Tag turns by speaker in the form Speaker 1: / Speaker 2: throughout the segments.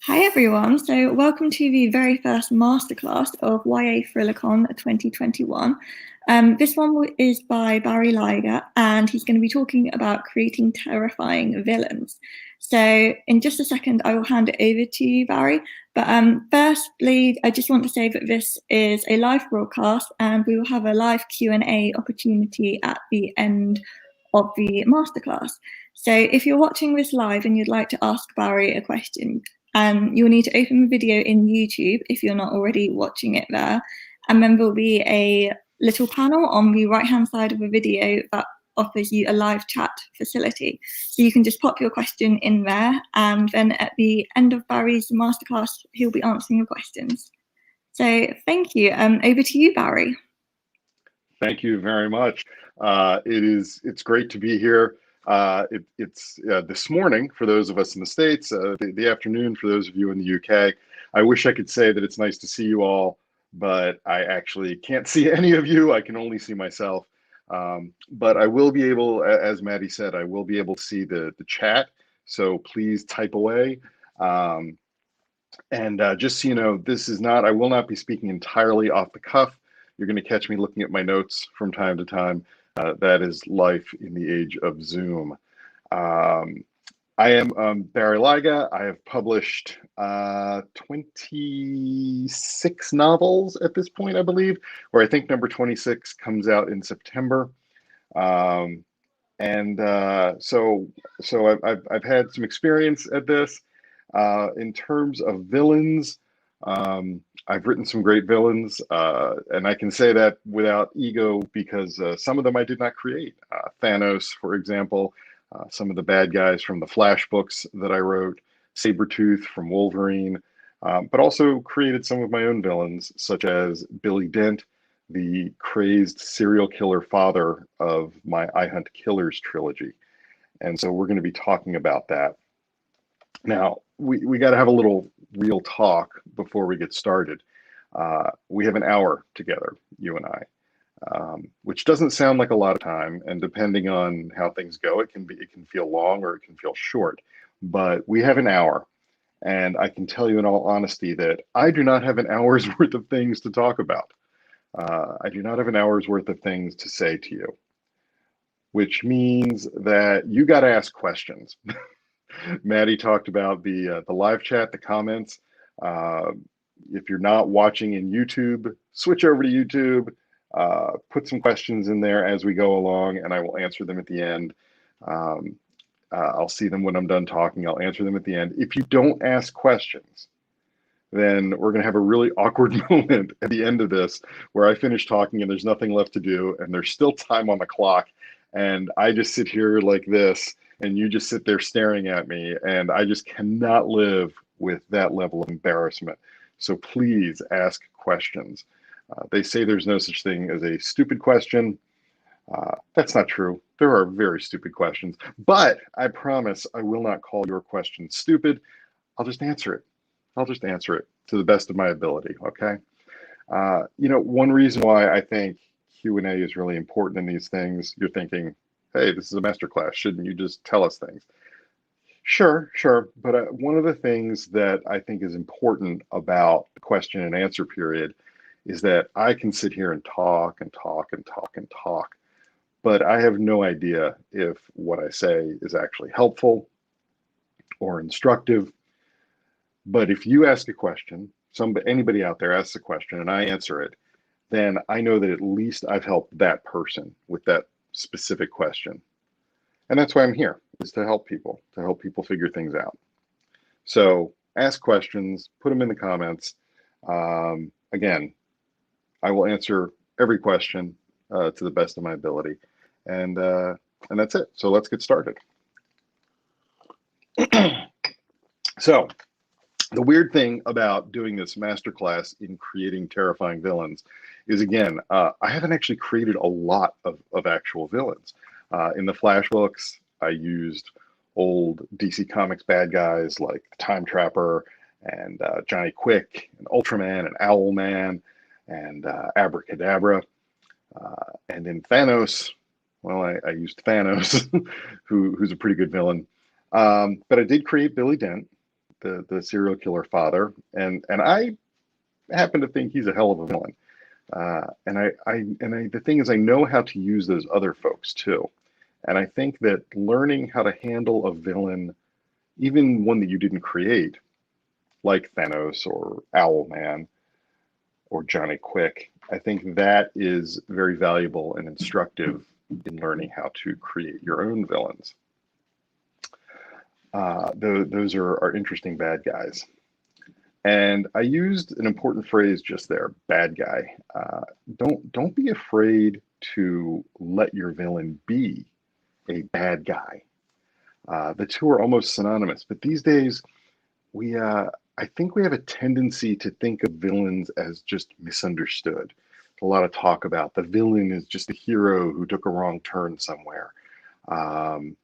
Speaker 1: Hi everyone, so welcome to the very first masterclass of YA ThrillerCon 2021. This one is by Barry Lyga, and he's going to be talking about creating terrifying villains. So in just a second, I will hand it over to you, Barry. But firstly, I just want to say that this is a live broadcast, and we will have a live Q&A opportunity at the end of the masterclass. So if you're watching this live and you'd like to ask Barry a question, you'll need to open the video in YouTube if you're not already watching it there. And then there'll be a little panel on the right-hand side of the video that offers you a live chat facility. So you can just pop your question in there, and then at the end of Barry's masterclass, he'll be answering your questions. So thank you. Over to you, Barry.
Speaker 2: Thank you very much. It's great to be here. It's this morning for those of us in the States, the afternoon for those of you in the UK. I wish I could say that it's nice to see you all, but I actually can't see any of you. I can only see myself. But I will be able, as Maddie said, I will be able to see the chat. So please type away. Just so you know, I will not be speaking entirely off the cuff. You're going to catch me looking at my notes from time to time. That is life in the age of Zoom. I am Barry Lyga. I have published 26 novels at this point, I believe, or I think number 26 comes out in September. So I've had some experience at this. In terms of villains, I've written some great villains, and I can say that without ego because some of them I did not create. Thanos, for example, some of the bad guys from the Flash books that I wrote, Sabretooth from Wolverine, but also created some of my own villains, such as Billy Dent, the crazed serial killer father of my I Hunt Killers trilogy. And so we're going to be talking about that. Now, we got to have a little real talk before we get started. We have an hour together, you and I, which doesn't sound like a lot of time. And depending on how things go, it can feel long or it can feel short. But we have an hour, and I can tell you in all honesty that I do not have an hour's worth of things to talk about. I do not have an hour's worth of things to say to you, which means that you got to ask questions. Maddie talked about the live chat, the comments. If you're not watching in YouTube, switch over to YouTube, put some questions in there as we go along, and I will answer them at the end. I'll see them when I'm done talking. I'll answer them at the end. If you don't ask questions, then we're going to have a really awkward moment at the end of this where I finish talking and there's nothing left to do, and there's still time on the clock, and I just sit here like this, and you just sit there staring at me, and I just cannot live with that level of embarrassment. So please ask questions. They say there's no such thing as a stupid question. That's not true. There are very stupid questions, but I promise I will not call your question stupid. I'll just answer it. I'll just answer it to the best of my ability, okay? One reason why I think Q&A is really important in these things, you're thinking, hey, this is a masterclass. Shouldn't you just tell us things? Sure. But one of the things that I think is important about the question and answer period is that I can sit here and talk and talk and talk and talk, but I have no idea if what I say is actually helpful or instructive. But if you ask a question, anybody out there asks a question and I answer it, then I know that at least I've helped that person with that specific question. And that's why I'm here, is to help people figure things out. So ask questions, put them in the comments. Again, I will answer every question to the best of my ability. And that's it. So let's get started. So the weird thing about doing this masterclass in creating terrifying villains is, again, I haven't actually created a lot of actual villains. In the Flash books, I used old DC Comics bad guys like the Time Trapper and Johnny Quick and Ultraman and Owlman and Abracadabra. And in Thanos, well, I used Thanos, who's a pretty good villain. But I did create Billy Dent. the serial killer father, and I happen to think he's a hell of a villain. The thing is, I know how to use those other folks too. And I think that learning how to handle a villain, even one that you didn't create, like Thanos or Owlman or Johnny Quick, I think that is very valuable and instructive in learning how to create your own villains. Those are interesting bad guys. And I used an important phrase just there, bad guy. Don't be afraid to let your villain be a bad guy. The two are almost synonymous, but these days I think we have a tendency to think of villains as just misunderstood. A lot of talk about the villain is just a hero who took a wrong turn somewhere, and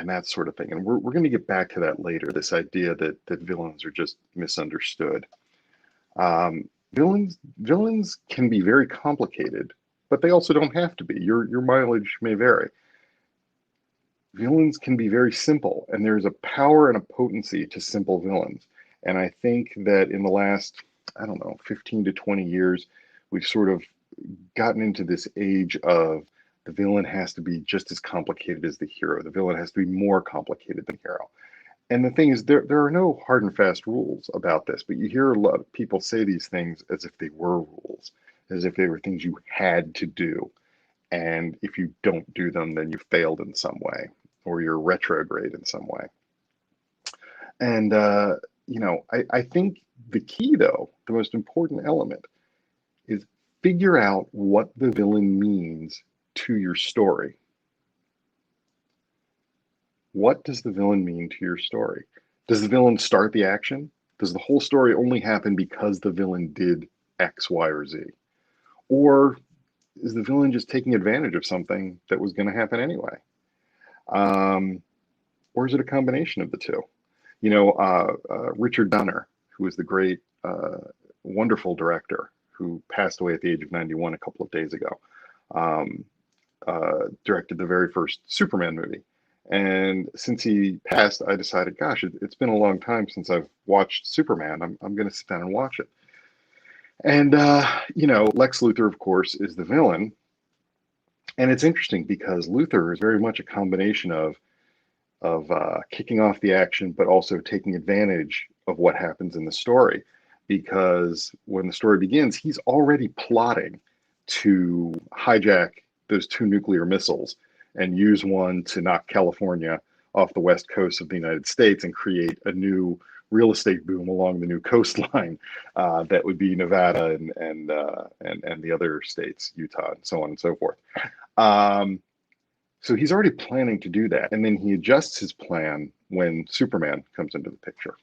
Speaker 2: that sort of thing. And we're going to get back to that later. This idea that villains are just misunderstood. Villains can be very complicated, but they also don't have to be. Your mileage may vary. Villains can be very simple, and there's a power and a potency to simple villains. And I think that in the last, I don't know, 15 to 20 years, we've sort of gotten into this age of the villain has to be just as complicated as the hero. The villain has to be more complicated than the hero. And the thing is, there are no hard and fast rules about this, but you hear a lot of people say these things as if they were rules, as if they were things you had to do. And if you don't do them, then you failed in some way, or you're retrograde in some way. And, I think the key, though, the most important element is figure out what the villain means to your story. What does the villain mean to your story? Does the villain start the action? Does the whole story only happen because the villain did X, Y, or Z? Or is the villain just taking advantage of something that was going to happen anyway? Or is it a combination of the two? Richard Donner, who was the great, wonderful director who passed away at the age of 91 a couple of days ago, directed the very first Superman movie. And since he passed, I decided, gosh, it's been a long time since I've watched Superman. I'm going to sit down and watch it. And, Lex Luthor, of course, is the villain. And it's interesting because Luthor is very much a combination of kicking off the action, but also taking advantage of what happens in the story. Because when the story begins, he's already plotting to hijack those two nuclear missiles and use one to knock California off the west coast of the United States and create a new real estate boom along the new coastline that would be Nevada and the other states, Utah, and so on and so forth. So he's already planning to do that, and then he adjusts his plan when Superman comes into the picture.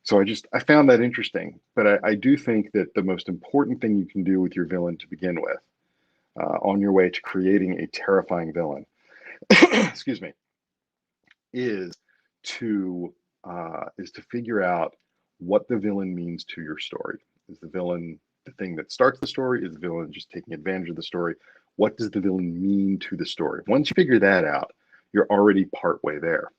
Speaker 2: So I found that interesting, but I do think that the most important thing you can do with your villain to begin with, on your way to creating a terrifying villain, excuse me, is to figure out what the villain means to your story. Is the villain the thing that starts the story? Is the villain just taking advantage of the story? What does the villain mean to the story? Once you figure that out, you're already partway there.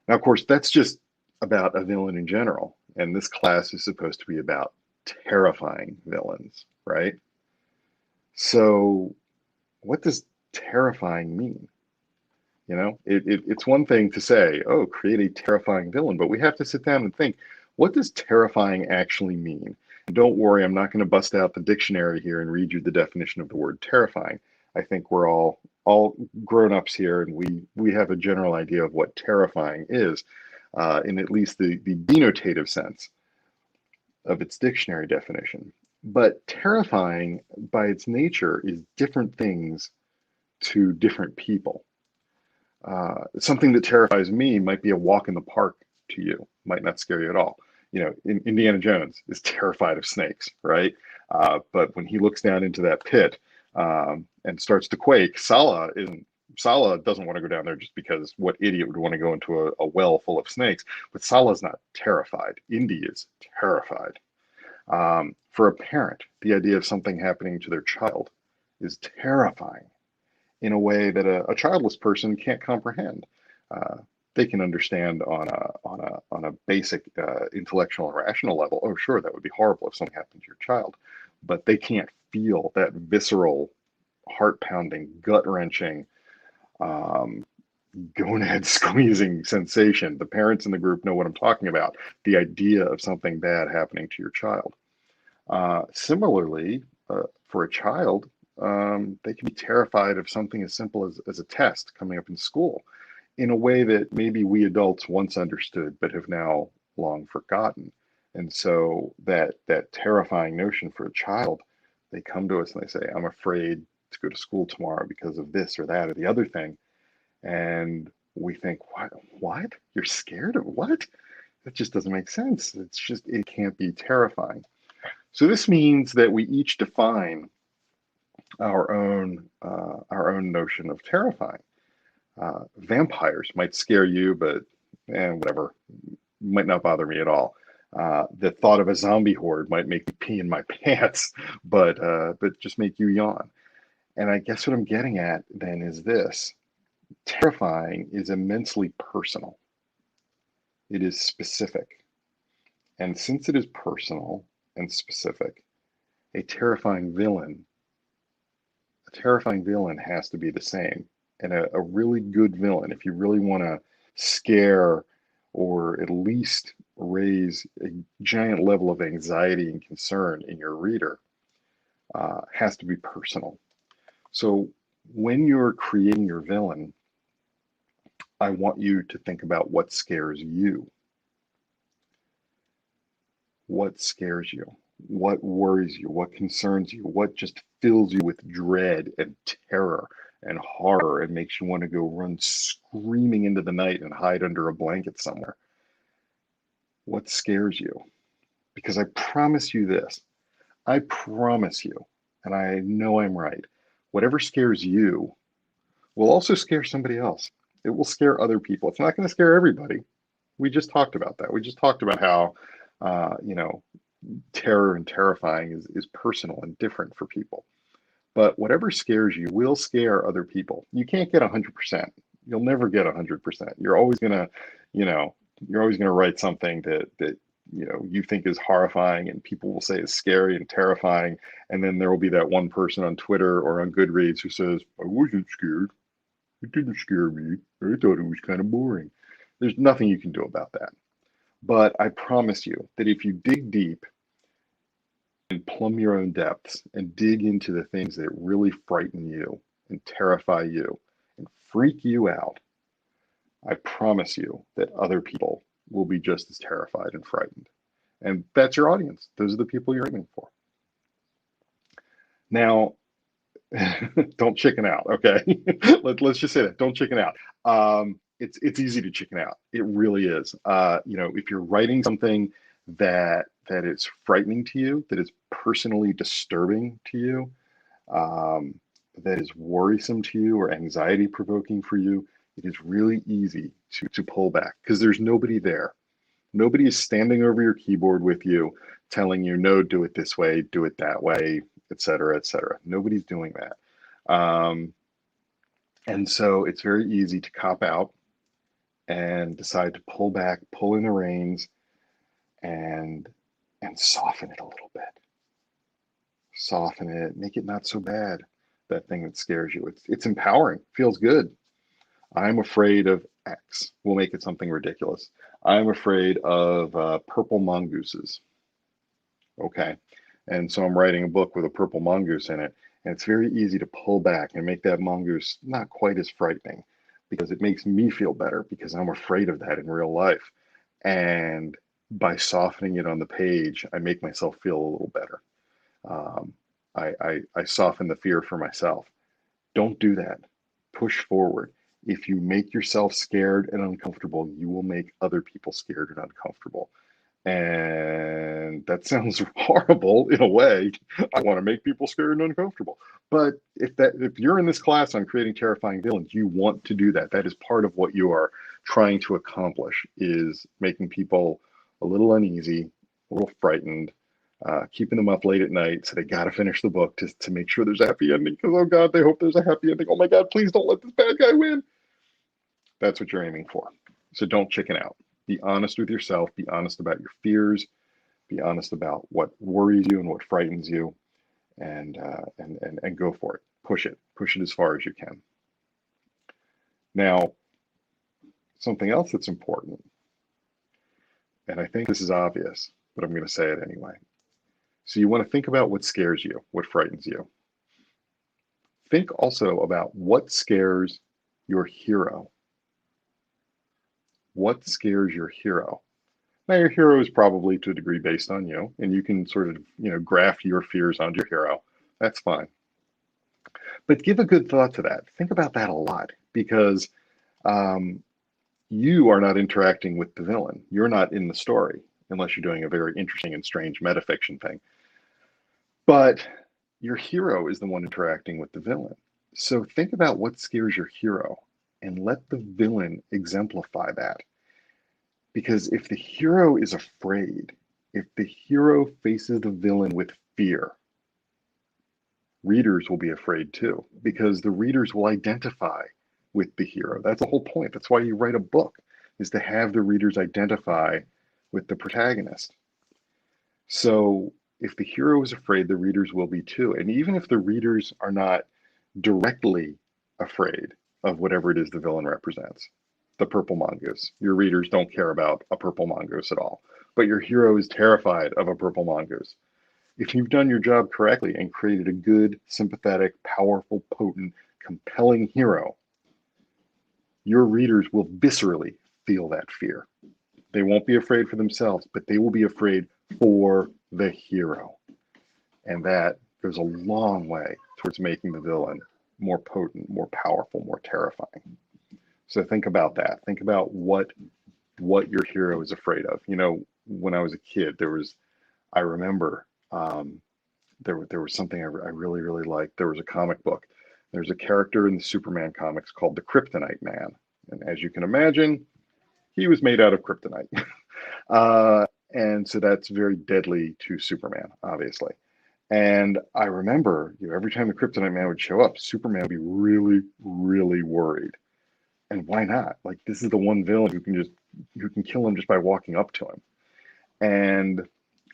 Speaker 2: Now, of course, that's just about a villain in general. And this class is supposed to be about terrifying villains, right? So what does terrifying mean? It's one thing to say, oh, create a terrifying villain, but we have to sit down and think, what does terrifying actually mean? And don't worry, I'm not going to bust out the dictionary here and read you the definition of the word terrifying. I think we're all grown-ups here, and we have a general idea of what terrifying is, in at least the denotative sense of its dictionary definition. But terrifying, by its nature, is different things to different people. Something that terrifies me might be a walk in the park to you, might not scare you at all. Indiana Jones is terrified of snakes, right? But when he looks down into that pit and starts to quake, Sala doesn't want to go down there just because what idiot would want to go into a well full of snakes? But Sala's not terrified. Indy is terrified. For a parent, the idea of something happening to their child is terrifying in a way that a childless person can't comprehend. They can understand on a basic intellectual and rational level, oh, sure, that would be horrible if something happened to your child, but they can't feel that visceral, heart-pounding, gut-wrenching, um, gonad squeezing sensation. The parents in the group know what I'm talking about. The idea of something bad happening to your child. Similarly, for a child, they can be terrified of something as simple as a test coming up in school in a way that maybe we adults once understood but have now long forgotten. And so that terrifying notion for a child, they come to us and they say, I'm afraid to go to school tomorrow because of this or that or the other thing. And we think, what? You're scared of what? That just doesn't make sense. It can't be terrifying. So this means that we each define our own notion of terrifying. Vampires might scare you, but whatever, might not bother me at all. The thought of a zombie horde might make me pee in my pants, but just make you yawn. And I guess what I'm getting at then is this: terrifying is immensely personal. It is specific, and since it is personal and specific, a terrifying villain has to be the same. And a really good villain, if you really want to scare or at least raise a giant level of anxiety and concern in your reader, has to be personal. So when you're creating your villain, I want you to think about what scares you. What scares you? What worries you? What concerns you? What just fills you with dread and terror and horror and makes you want to go run screaming into the night and hide under a blanket somewhere? What scares you? Because I promise you this, I promise you, and I know I'm right, whatever scares you will also scare somebody else. It will scare other people. It's not going to scare everybody. We just talked about that. We just talked about how, terror and terrifying is personal and different for people. But whatever scares you will scare other people. You can't get 100%. You'll never get 100%. You're always gonna, you're always gonna write something that you think is horrifying, and people will say is scary and terrifying, and then there will be that one person on Twitter or on Goodreads who says, "I wasn't scared. It didn't scare me. I thought it was kind of boring." There's nothing you can do about that. But I promise you that if you dig deep and plumb your own depths and dig into the things that really frighten you and terrify you and freak you out, I promise you that other people will be just as terrified and frightened. And that's your audience. Those are the people you're aiming for. Now, don't chicken out, okay? Let's just say that. Don't chicken out. It's easy to chicken out. It really is. If you're writing something that is frightening to you, that is personally disturbing to you, that is worrisome to you or anxiety provoking for you, it is really easy to pull back because there's nobody there. Nobody is standing over your keyboard with you, telling you, no, do it this way, do it that way, et cetera, et cetera. Nobody's doing that. And so it's very easy to cop out and decide to pull back, pull in the reins, and soften it a little bit. Soften it, make it not so bad. That thing that scares you. It's empowering, feels good. I'm afraid of X. We'll make it something ridiculous. I'm afraid of purple mongooses. Okay. And so I'm writing a book with a purple mongoose in it. And it's very easy to pull back and make that mongoose not quite as frightening because it makes me feel better because I'm afraid of that in real life. And by softening it on the page, I make myself feel a little better. I soften the fear for myself. Don't do that. Push forward. If you make yourself scared and uncomfortable, you will make other people scared and uncomfortable. And that sounds horrible in a way. I want to make people scared and uncomfortable. But if you're in this class on creating terrifying villains, you want to do that. That is part of what you are trying to accomplish, is making people a little uneasy, a little frightened, keeping them up late at night so they got to finish the book to make sure there's a happy ending because, oh God, they hope there's a happy ending. Oh my God, please don't let this bad guy win. That's what you're aiming for. So don't chicken out. Be honest with yourself. Be honest about your fears. Be honest about what worries you and what frightens you, and go for it. Push it. Push it as far as you can. Now, something else that's important, and I think this is obvious, but I'm going to say it anyway. So you want to think about what scares you, what frightens you. Think also about what scares your hero. What scares your hero? Now, your hero is probably to a degree based on you, and you can sort of, graft your fears onto your hero. That's fine. But give a good thought to that. Think about that a lot, because you are not interacting with the villain. You're not in the story, unless you're doing a very interesting and strange metafiction thing. But your hero is the one interacting with the villain. So think about what scares your hero and let the villain exemplify that. Because if the hero is afraid, if the hero faces the villain with fear, readers will be afraid too, because the readers will identify with the hero. That's the whole point. That's why you write a book, is to have the readers identify with the protagonist. So if the hero is afraid, the readers will be too. And even if the readers are not directly afraid of whatever it is the villain represents, the purple mongoose, your readers don't care about a purple mongoose at all, but your hero is terrified of a purple mongoose. If you've done your job correctly and created a good, sympathetic, powerful, potent, compelling hero, your readers will viscerally feel that fear. They won't be afraid for themselves, but they will be afraid for the hero. And that goes a long way towards making the villain more potent, more powerful, more terrifying. So think about that. Think about what your hero is afraid of. When I was a kid, I remember there was something I really, really liked. There was a comic book. There's a character in the Superman comics called the Kryptonite Man. And as you can imagine, he was made out of kryptonite. And so that's very deadly to Superman, obviously. And I remember, every time the Kryptonite Man would show up, Superman would be really, really worried. And why not? Like, this is the one villain who can kill him just by walking up to him. And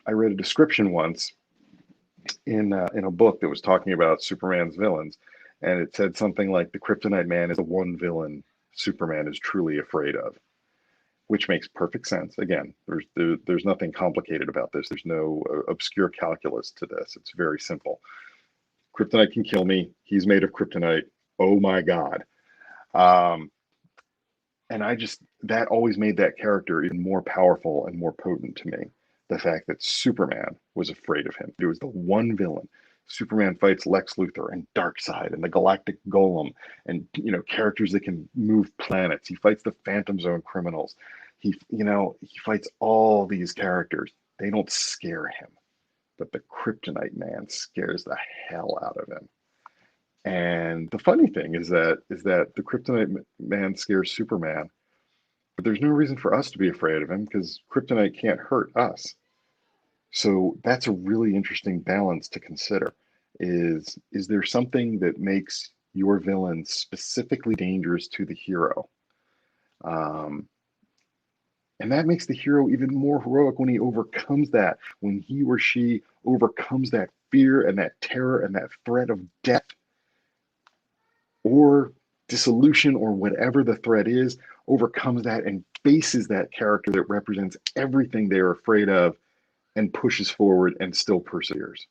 Speaker 2: I read a description once in a book that was talking about Superman's villains, and it said something like the Kryptonite Man is the one villain Superman is truly afraid of, which makes perfect sense. Again, there's nothing complicated about this. There's no obscure calculus to this. It's very simple. Kryptonite can kill me. He's made of kryptonite. Oh my God. And that always made that character even more powerful and more potent to me. The fact that Superman was afraid of him. It was the one villain. Superman fights Lex Luthor and Darkseid and the Galactic Golem and characters that can move planets. He fights the Phantom Zone criminals. He fights all these characters. They don't scare him, but the Kryptonite Man scares the hell out of him. And the funny thing is that the Kryptonite Man scares Superman, but there's no reason for us to be afraid of him because kryptonite can't hurt us. So that's a really interesting balance to consider. Is there something that makes your villain specifically dangerous to the hero? And that makes the hero even more heroic when he overcomes that, when he or she overcomes that fear and that terror and that threat of death or dissolution or whatever the threat is, overcomes that and faces that character that represents everything they're afraid of and pushes forward and still perseveres.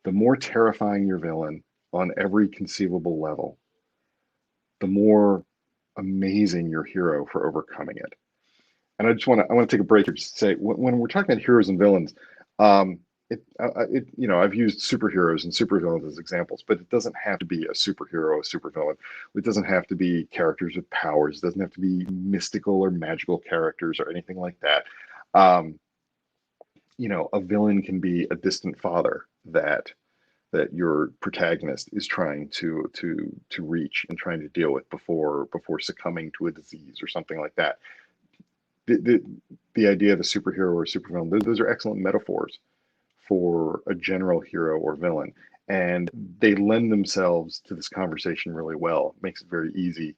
Speaker 2: The more terrifying your villain on every conceivable level, the more amazing your hero for overcoming it. And I want to take a break here just to say, when we're talking about heroes and villains, I've used superheroes and supervillains as examples, but it doesn't have to be a superhero, a supervillain. It doesn't have to be characters with powers. It doesn't have to be mystical or magical characters or anything like that. A villain can be a distant father that your protagonist is trying to reach and trying to deal with before succumbing to a disease or something like that. The idea of a superhero or a supervillain, those are excellent metaphors for a general hero or villain, and they lend themselves to this conversation really well. It makes it very easy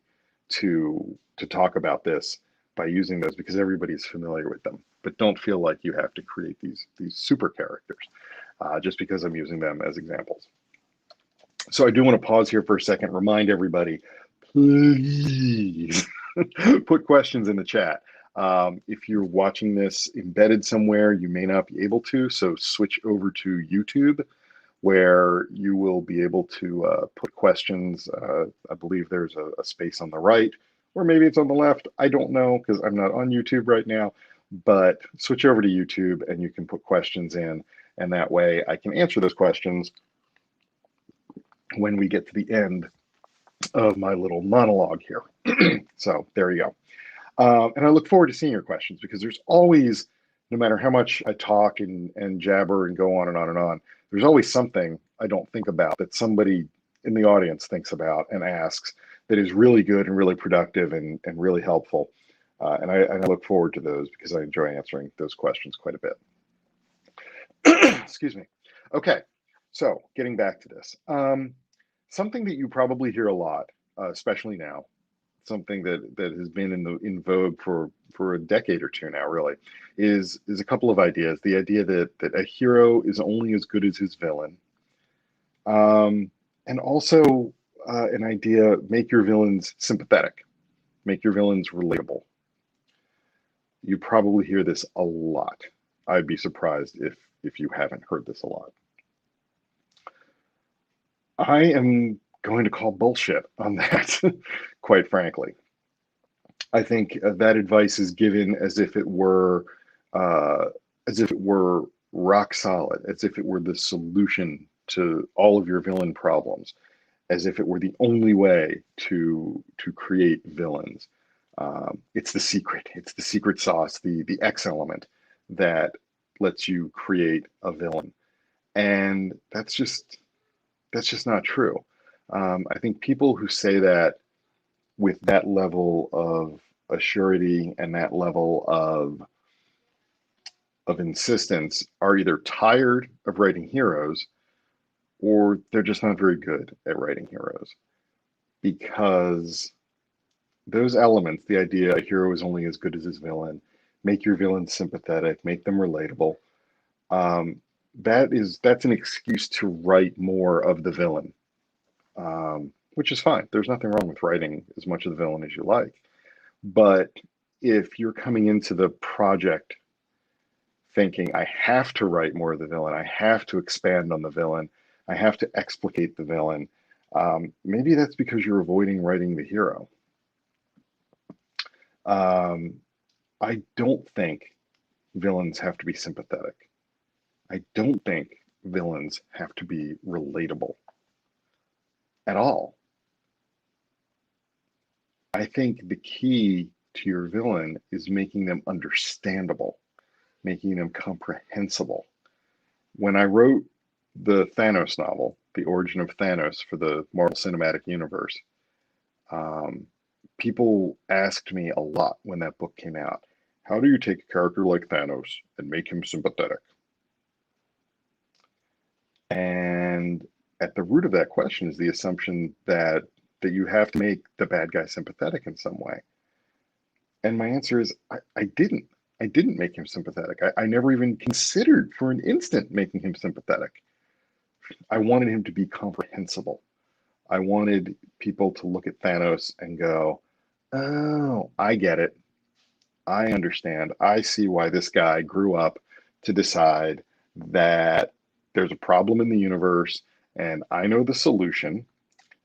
Speaker 2: to talk about this by using those because everybody's familiar with them. But don't feel like you have to create these super characters just because I'm using them as examples. So I do want to pause here for a second, remind everybody, please put questions in the chat. If you're watching this embedded somewhere, you may not be able to, so switch over to YouTube where you will be able to put questions. I believe there's a space on the right, or maybe it's on the left. I don't know because I'm not on YouTube right now, but switch over to YouTube and you can put questions in, and that way I can answer those questions when we get to the end of my little monologue here. So there you go. And I look forward to seeing your questions because there's always, no matter how much I talk and jabber and go on and on and on, there's always something I don't think about that somebody in the audience thinks about and asks that is really good and really productive and really helpful. And I look forward to those because I enjoy answering those questions quite a bit. Excuse me. Okay, so getting back to this. Something that you probably hear a lot, especially now, something that has been in vogue for a decade or two now, really, is a couple of ideas. The idea that a hero is only as good as his villain, and also an idea: make your villains sympathetic, make your villains relatable. You probably hear this a lot. I'd be surprised if you haven't heard this a lot. I am going to call bullshit on that, quite frankly. I think that advice is given as if it were rock solid, as if it were the solution to all of your villain problems, as if it were the only way to create villains. It's the secret. It's the secret sauce, the X element that lets you create a villain, and that's just not true. I think people who say that with that level of assurity and that level of insistence are either tired of writing heroes or they're just not very good at writing heroes, because those elements, the idea a hero is only as good as his villain, make your villains sympathetic, make them relatable, that's an excuse to write more of the villain, which is fine. There's nothing wrong with writing as much of the villain as you like. But if you're coming into the project thinking, I have to write more of the villain, I have to expand on the villain, I have to explicate the villain, maybe that's because you're avoiding writing the hero. I don't think villains have to be sympathetic. I don't think villains have to be relatable at all. I think the key to your villain is making them understandable, making them comprehensible. When I wrote the Thanos novel, The Origin of Thanos for the Marvel Cinematic Universe, people asked me a lot when that book came out, how do you take a character like Thanos and make him sympathetic? And at the root of that question is the assumption that you have to make the bad guy sympathetic in some way. And my answer is I didn't. I didn't make him sympathetic. I never even considered for an instant making him sympathetic. I wanted him to be comprehensible. I wanted people to look at Thanos and go, oh, I get it. I understand. I see why this guy grew up to decide that there's a problem in the universe, and I know the solution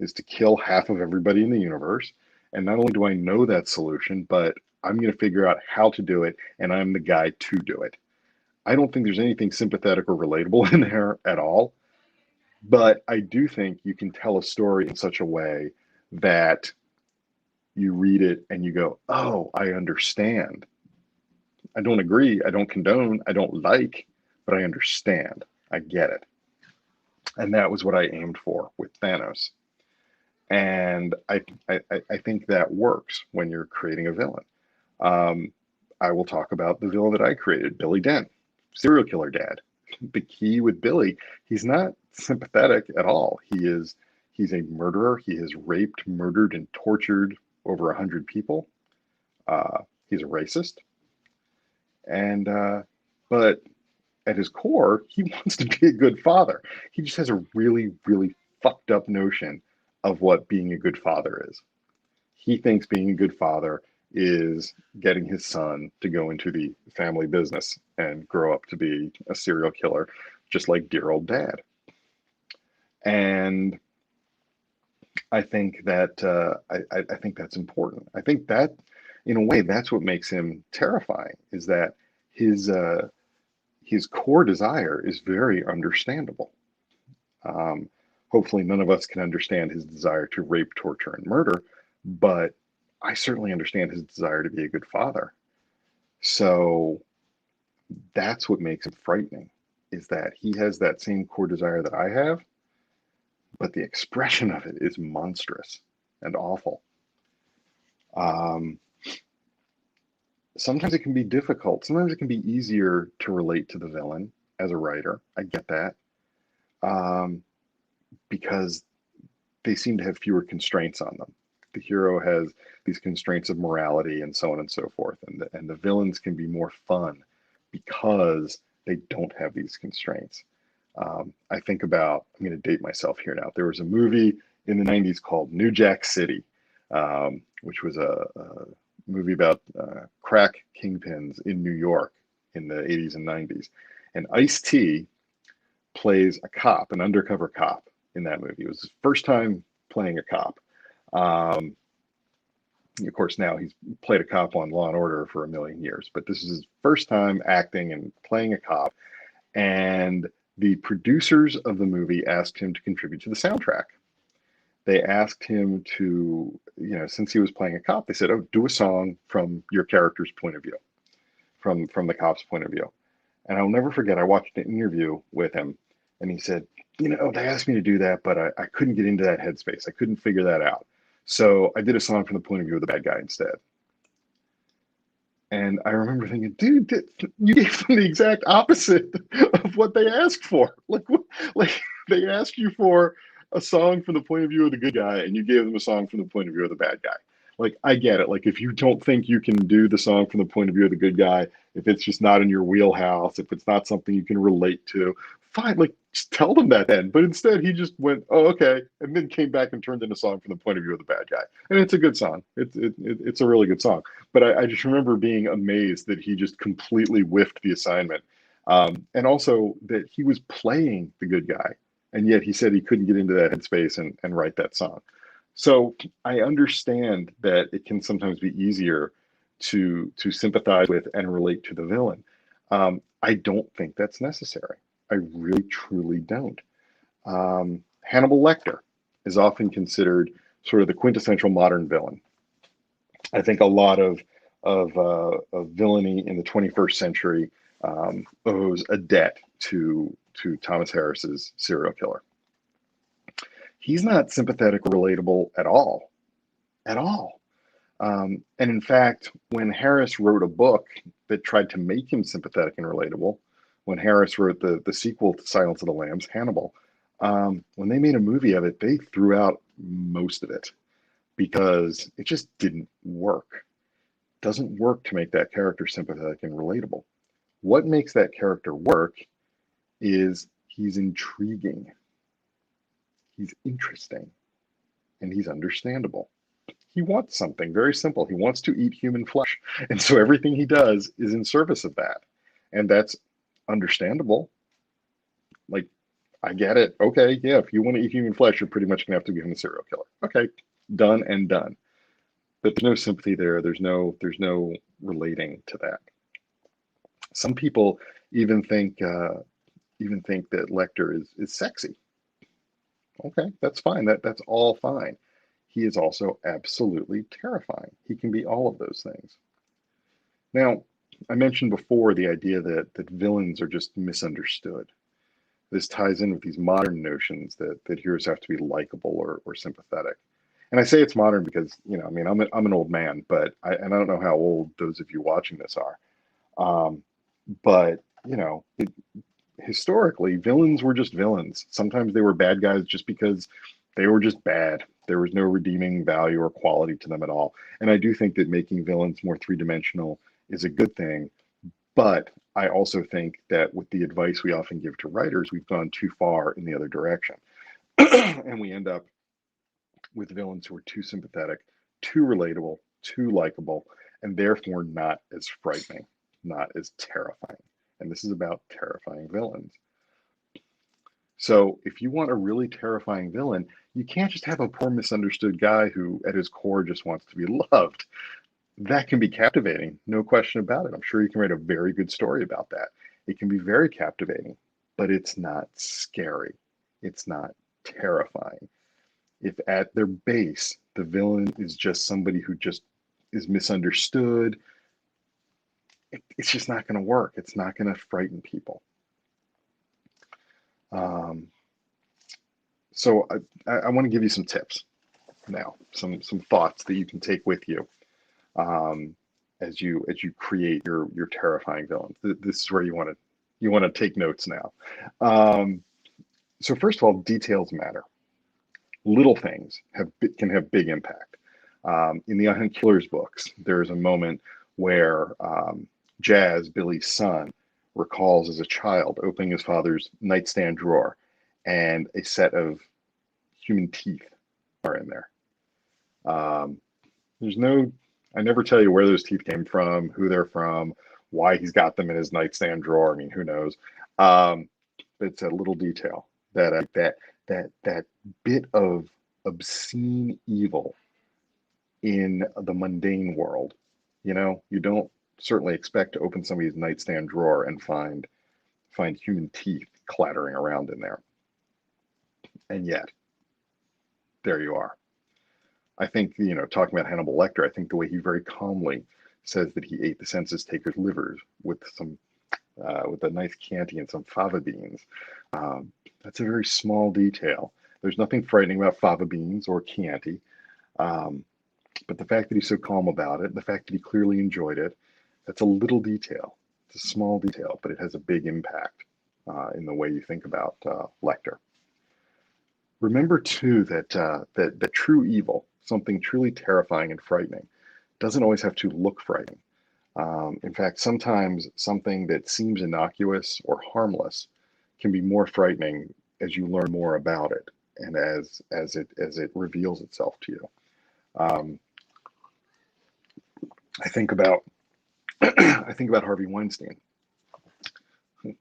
Speaker 2: is to kill half of everybody in the universe. And not only do I know that solution, but I'm going to figure out how to do it, and I'm the guy to do it. I don't think there's anything sympathetic or relatable in there at all. But I do think you can tell a story in such a way that you read it and you go, oh, I understand. I don't agree. I don't condone. I don't like, but I understand. I get it. And that was what I aimed for with Thanos. And I think that works when you're creating a villain. I will talk about the villain that I created, Billy Dent, serial killer dad. The key with Billy, he's not sympathetic at all. He's a murderer. He has raped, murdered, and tortured over 100 people. He's a racist, and but at his core, he wants to be a good father. He just has a really, really fucked up notion of what being a good father is. He thinks being a good father is getting his son to go into the family business and grow up to be a serial killer, just like dear old dad. And I think that I think that's important. I think that, in a way, that's what makes him terrifying. Is that his core desire is very understandable. Um, Hopefully, none of us can understand his desire to rape, torture, and murder, but I certainly understand his desire to be a good father. So that's what makes him frightening, is that he has that same core desire that I have, but the expression of it is monstrous and awful. Um, Sometimes it can be difficult. Sometimes it can be easier to relate to the villain as a writer. I get that. Because they seem to have fewer constraints on them. The hero has these constraints of morality and so on and so forth, and the villains can be more fun because they don't have these constraints. I think about, I'm going to date myself here now. There was a movie in the 90s called New Jack City, which was a movie about crack kingpins in New York in the 80s and 90s. And Ice-T plays a cop, an undercover cop in that movie. It was his first time playing a cop. Of course, now he's played a cop on Law and Order for a million years, but this is his first time acting and playing a cop. And the producers of the movie asked him to contribute to the soundtrack. They asked him to, since he was playing a cop, they said, "Oh, do a song from your character's point of view, from the cop's point of view." And I'll never forget, I watched an interview with him, and he said, they asked me to do that, but I couldn't get into that headspace. I couldn't figure that out. So I did a song from the point of view of the bad guy instead. And I remember thinking, dude, you gave them the exact opposite of what they asked for. Like they asked you for a song from the point of view of the good guy, and you gave them a song from the point of view of the bad guy. Like, I get it. Like, if you don't think you can do the song from the point of view of the good guy, if it's just not in your wheelhouse, if it's not something you can relate to, fine. Like, just tell them that then. But instead, he just went, "Oh, okay," and then came back and turned in a song from the point of view of the bad guy. And it's a good song. It's a really good song. But I just remember being amazed that he just completely whiffed the assignment, and also that he was playing the good guy, and yet he said he couldn't get into that headspace and write that song. So I understand that it can sometimes be easier to sympathize with and relate to the villain. I don't think that's necessary. I really, truly don't. Hannibal Lecter is often considered sort of the quintessential modern villain. I think a lot of villainy in the 21st century owes a debt to Thomas Harris's serial killer. He's not sympathetic or relatable at all, at all. And in fact, when Harris wrote a book that tried to make him sympathetic and relatable, when Harris wrote the sequel to Silence of the Lambs, Hannibal, when they made a movie of it, they threw out most of it because it just didn't work. It doesn't work to make that character sympathetic and relatable. What makes that character work is he's intriguing. He's interesting, and he's understandable. He wants something very simple. He wants to eat human flesh. And so everything he does is in service of that. And that's understandable. Like, I get it. Okay, yeah, if you want to eat human flesh, you're pretty much going to have to become a serial killer. Okay, done and done. But there's no sympathy there. There's no relating to that. Some people even think that Lecter is sexy. Okay, that's fine. That's all fine. He is also absolutely terrifying. He can be all of those things. Now, I mentioned before the idea that villains are just misunderstood. This ties in with these modern notions that heroes have to be likable or sympathetic. And I say it's modern because, I'm an old man, but I don't know how old those of you watching this are. But historically, villains were just villains. Sometimes they were bad guys just because They were just bad. There was no redeeming value or quality to them at all. And I do think that making villains more three-dimensional is a good thing. But I also think that with the advice we often give to writers, we've gone too far in the other direction. And we end up with villains who are too sympathetic, too relatable, too likable, and therefore not as frightening, not as terrifying. And this is about terrifying villains. So if you want a really terrifying villain, you can't just have a poor misunderstood guy who at his core just wants to be loved. That can be captivating, no question about it. I'm sure you can write a very good story about that. It can be very captivating, but it's not scary. It's not terrifying. If at their base, the villain is just somebody who just is misunderstood, it's just not going to work. It's not going to frighten people. So I want to give you some tips now, some thoughts that you can take with you as you create your terrifying villains. This is where you want to take notes now. So first of all, details matter. Little things can have big impact. In the I Hunt Killers books, there's a moment where Jazz, Billy's son, recalls as a child opening his father's nightstand drawer, and a set of human teeth are in there. I never tell you where those teeth came from, who they're from, why he's got them in his nightstand drawer. I mean, who knows? But it's a little detail that bit of obscene evil in the mundane world. You don't certainly expect to open somebody's nightstand drawer and find human teeth clattering around in there. And yet, there you are. I think, talking about Hannibal Lecter, I think the way he very calmly says that he ate the census taker's livers with a nice Chianti and some fava beans. That's a very small detail. There's nothing frightening about fava beans or Chianti. But the fact that he's so calm about it, the fact that he clearly enjoyed it, that's a little detail. It's a small detail, but it has a big impact in the way you think about Lecter. Remember, too, that true evil, something truly terrifying and frightening, doesn't always have to look frightening. In fact, sometimes something that seems innocuous or harmless can be more frightening as you learn more about it and as it reveals itself to you. I think about Harvey Weinstein.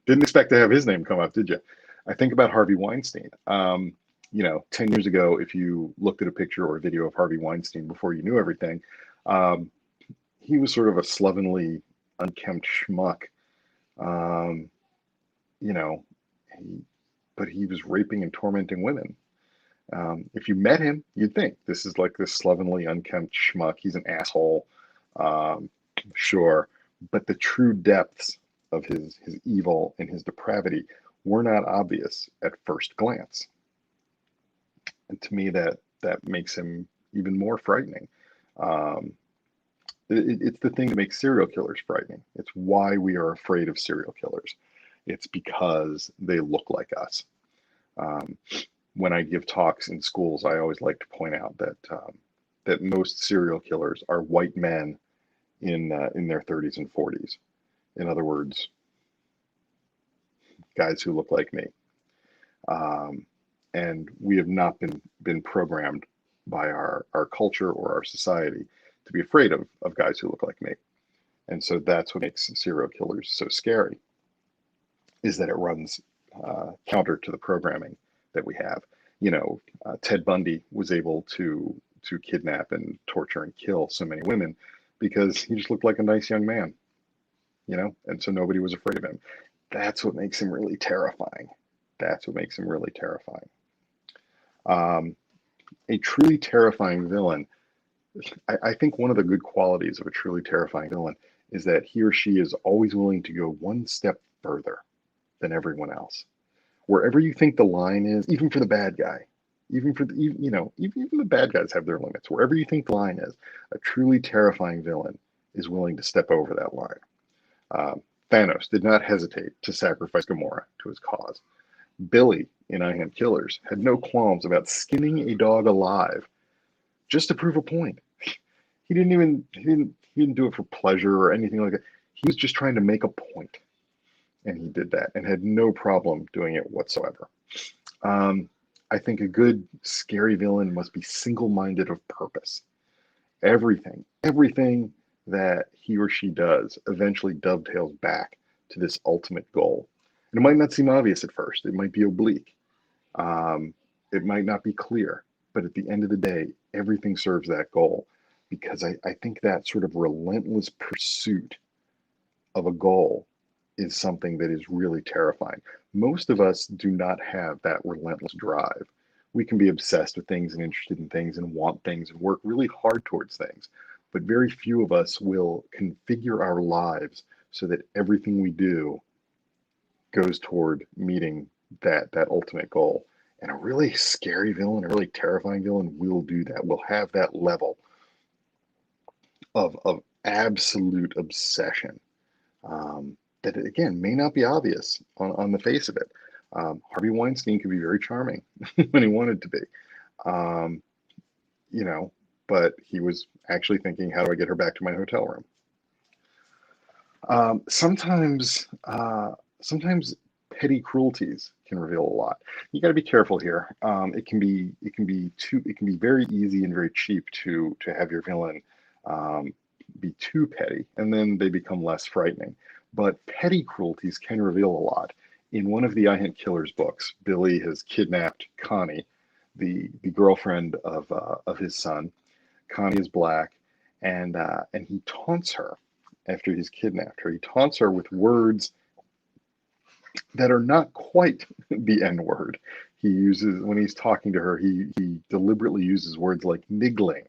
Speaker 2: Didn't expect to have his name come up, did you? I think about Harvey Weinstein. 10 years ago, if you looked at a picture or a video of Harvey Weinstein before you knew everything, he was sort of a slovenly, unkempt schmuck. But he was raping and tormenting women. If you met him, you'd think this is like this slovenly, unkempt schmuck. He's an asshole, sure. But the true depths of his evil and his depravity were not obvious at first glance. And to me, that makes him even more frightening. It's the thing that makes serial killers frightening. It's why we are afraid of serial killers. It's because they look like us. When I give talks in schools, I always like to point out that most serial killers are white men in their 30s and 40s. In other words, guys who look like me. And we have not been programmed by our culture or our society to be afraid of guys who look like me. And so that's what makes serial killers so scary, is that it runs counter to the programming that we have. Ted Bundy was able to kidnap and torture and kill so many women because he just looked like a nice young man, and so nobody was afraid of him. That's what makes him really terrifying. A truly terrifying villain, I think one of the good qualities of a truly terrifying villain is that he or she is always willing to go one step further than everyone else. Wherever you think the line is, even for the bad guy, even the bad guys have their limits. Wherever you think the line is, a truly terrifying villain is willing to step over that line. Thanos did not hesitate to sacrifice Gamora to his cause. Billy in I Hunt Killers had no qualms about skinning a dog alive just to prove a point. He didn't do it for pleasure or anything like that. He was just trying to make a point, and he did that and had no problem doing it whatsoever. Um, I think a good scary villain must be single-minded of purpose. Everything that he or she does eventually dovetails back to this ultimate goal. And it might not seem obvious at first. It might be oblique. Um, it might not be clear. But at the end of the day, everything serves that goal, because I think that sort of relentless pursuit of a goal is something that is really terrifying. Most of us do not have that relentless drive. We can be obsessed with things and interested in things and want things and work really hard towards things, but very few of us will configure our lives so that everything we do goes toward meeting that ultimate goal. And a really scary villain, a really terrifying villain will do that. Will have that level of absolute obsession, that again may not be obvious on the face of it. Harvey Weinstein could be very charming when he wanted to be, um, you know, but he was actually thinking, how do I get her back to my hotel room? Sometimes petty cruelties can reveal a lot. You got to be careful here. It can be very easy and very cheap to have your villain be too petty, and then they become less frightening. But petty cruelties can reveal a lot. In one of the I Hunt Killers books, Billy has kidnapped Connie, the girlfriend of his son. Connie is black, and he taunts her after he's kidnapped her. He taunts her with words that are not quite the N word. He uses, when he's talking to her, he deliberately uses words like niggling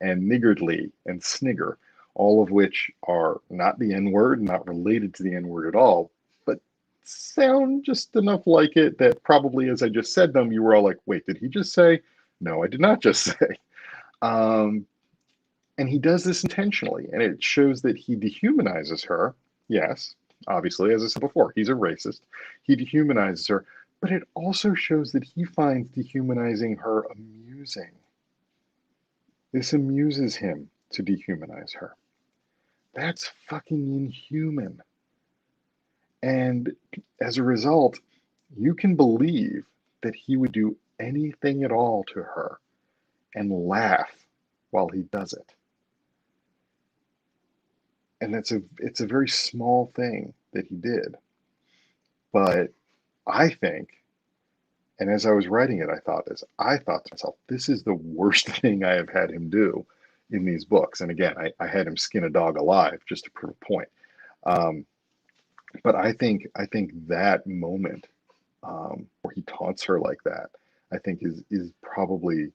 Speaker 2: and niggardly and snigger, all of which are not the N word, not related to the N word at all, but sound just enough like it that probably as I just said them, you were all like, wait, did he just say? No, I did not just say. Um, and he does this intentionally, and it shows that he dehumanizes her. Yes, obviously, as I said before, he's a racist. He dehumanizes her, but it also shows that he finds dehumanizing her amusing. This amuses him to dehumanize her. That's fucking inhuman. And as a result, you can believe that he would do anything at all to her and laugh while he does it. And it's a very small thing that he did. But I think, and as I was writing it, I thought to myself, this is the worst thing I have had him do in these books. And again, I had him skin a dog alive just to prove a point. Um, but I think that moment, where he taunts her like that, I think is probably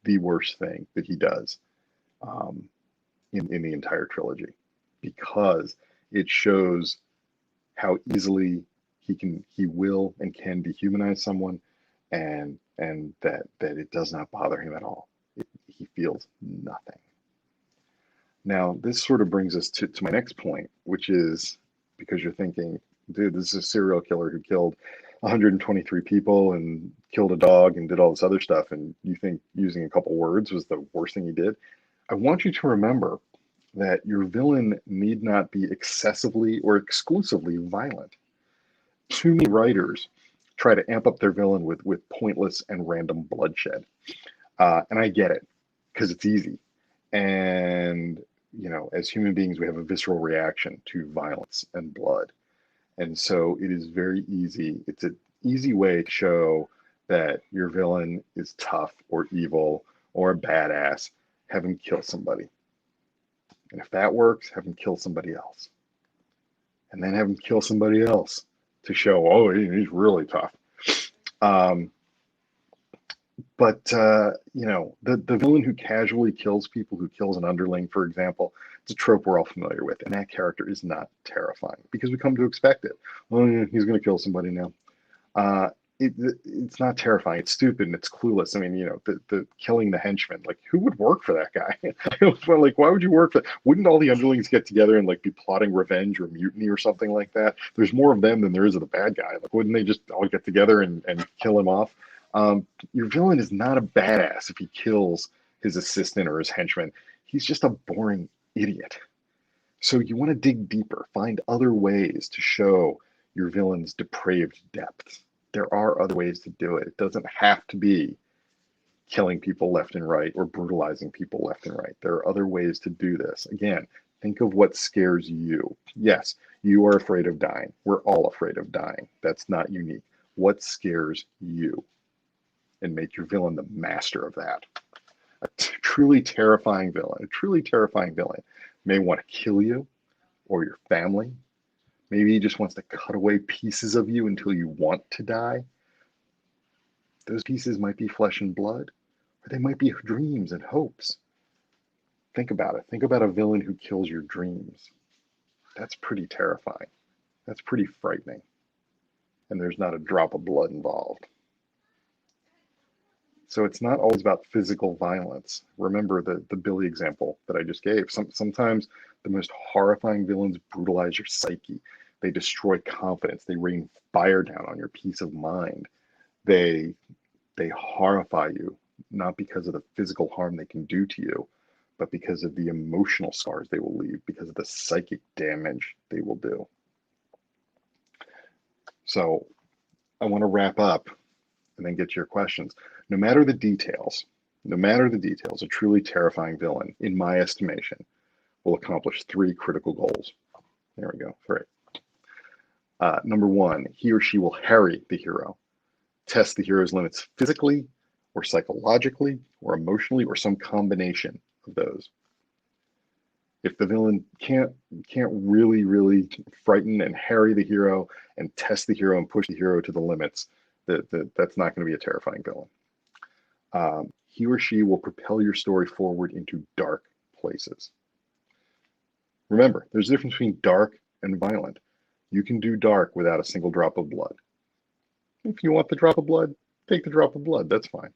Speaker 2: the worst thing that he does, um, in the entire trilogy, because it shows how easily he will and can dehumanize someone, and that it does not bother him at all. He feels nothing. Now, this sort of brings us to my next point, which is, because you're thinking, dude, this is a serial killer who killed 123 people and killed a dog and did all this other stuff, and you think using a couple words was the worst thing he did. I want you to remember that your villain need not be excessively or exclusively violent. Too many writers try to amp up their villain with pointless and random bloodshed. And I get it, because it's easy. And, as human beings, we have a visceral reaction to violence and blood. And so it is very easy. It's an easy way to show that your villain is tough or evil or a badass. Have him kill somebody. And if that works, have him kill somebody else. And then have him kill somebody else to show, oh, he's really tough. But the villain who casually kills people, who kills an underling, for example, it's a trope we're all familiar with. And that character is not terrifying because we come to expect it. Oh, yeah, he's going to kill somebody now. it's not terrifying. It's stupid and it's clueless. I mean, the killing the henchman, like who would work for that guy? Like, why would you work for? Wouldn't all the underlings get together and like be plotting revenge or mutiny or something like that? There's more of them than there is of the bad guy. Like, wouldn't they just all get together and kill him off? Your villain is not a badass if he kills his assistant or his henchman. He's just a boring idiot. So you want to dig deeper, find other ways to show your villain's depraved depths. There are other ways to do it. It doesn't have to be killing people left and right or brutalizing people left and right. There are other ways to do this. Again, think of what scares you. Yes, you are afraid of dying. We're all afraid of dying. That's not unique. What scares you? And make your villain the master of that. A truly terrifying villain may want to kill you or your family. Maybe he just wants to cut away pieces of you until you want to die. Those pieces might be flesh and blood, or they might be dreams and hopes. Think about it. Think about a villain who kills your dreams. That's pretty terrifying. That's pretty frightening. And there's not a drop of blood involved. So it's not always about physical violence. Remember the Billy example that I just gave. Sometimes the most horrifying villains brutalize your psyche. They destroy confidence. They rain fire down on your peace of mind. They horrify you, not because of the physical harm they can do to you, but because of the emotional scars they will leave, because of the psychic damage they will do. So I want to wrap up and then get to your questions. No matter the details, a truly terrifying villain, in my estimation, will accomplish 3 critical goals. There we go, 3. Number 1, he or she will harry the hero, test the hero's limits physically or psychologically or emotionally or some combination of those. If the villain can't really frighten and harry the hero and test the hero and push the hero to the limits, that's not going to be a terrifying villain. He or she will propel your story forward into dark places. Remember, there's a difference between dark and violent. You can do dark without a single drop of blood. If you want the drop of blood, take the drop of blood. That's fine.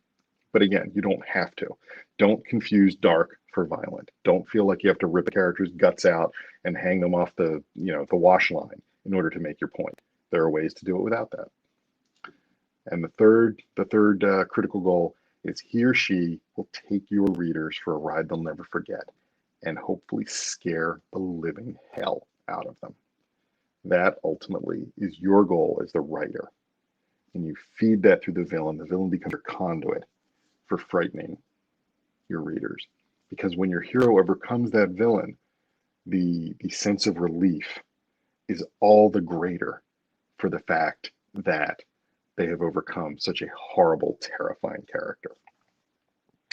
Speaker 2: But again, you don't have to. Don't confuse dark for violent. Don't feel like you have to rip a character's guts out and hang them off the wash line in order to make your point. There are ways to do it without that. And the third critical goal is he or she will take your readers for a ride they'll never forget and hopefully scare the living hell out of them. That ultimately is your goal as the writer. And you feed that through the villain becomes your conduit for frightening your readers. Because when your hero overcomes that villain, the sense of relief is all the greater for the fact that they have overcome such a horrible, terrifying character.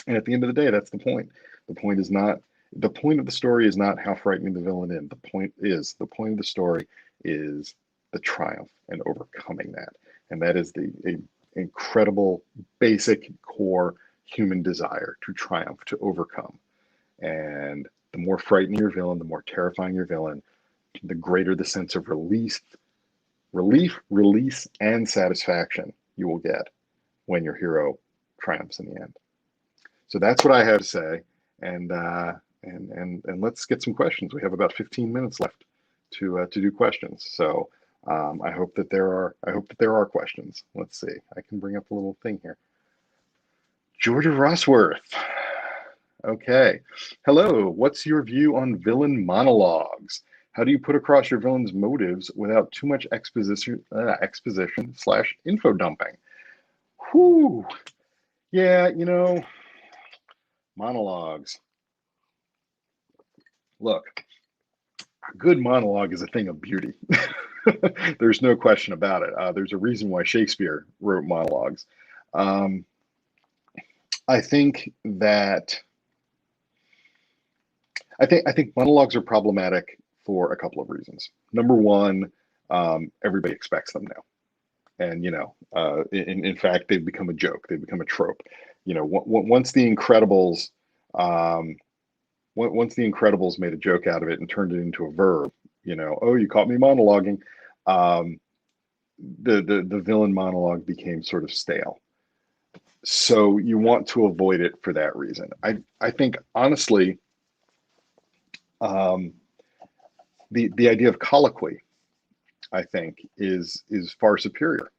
Speaker 2: And at the end of the day, that's the point. The point of the story is not how frightening the villain is. The point of the story is the triumph and overcoming that. And that is the incredible, basic, core human desire to triumph, to overcome. And the more frightening your villain, the more terrifying your villain, the greater the sense of relief, release, and satisfaction you will get when your hero triumphs in the end. So that's what I have to say. And let's get some questions. We have about 15 minutes left to do questions. So I hope that there are questions. Let's see. I can bring up a little thing here. Georgia Rossworth. Okay. Hello. What's your view on villain monologues? How do you put across your villain's motives without too much exposition / info dumping? Whew. Yeah, monologues. Look, a good monologue is a thing of beauty. There's no question about it. There's a reason why Shakespeare wrote monologues. I think monologues are problematic for a couple of reasons. Number one, everybody expects them now, and in fact, they've become a joke. They've become a trope. Once the Incredibles, made a joke out of it and turned it into a verb. Oh, you caught me monologuing. the villain monologue became sort of stale. So you want to avoid it for that reason. I think honestly, um, the idea of colloquy, I think, is far superior.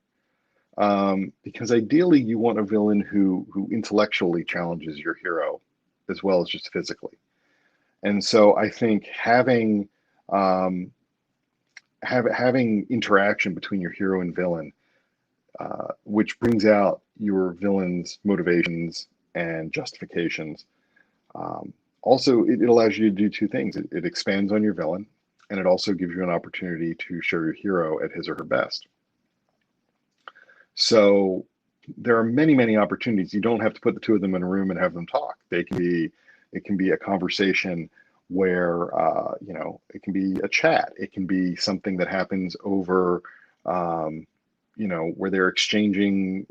Speaker 2: Because ideally you want a villain who intellectually challenges your hero as well as just physically. And so I think um, having interaction between your hero and villain, which brings out your villain's motivations and justifications. Also, it allows you to do two things. It expands on your villain, and it also gives you an opportunity to show your hero at his or her best. So there are many, many opportunities. You don't have to put the two of them in a room and have them talk. It can be a conversation where, it can be a chat. It can be something that happens over, where they're exchanging,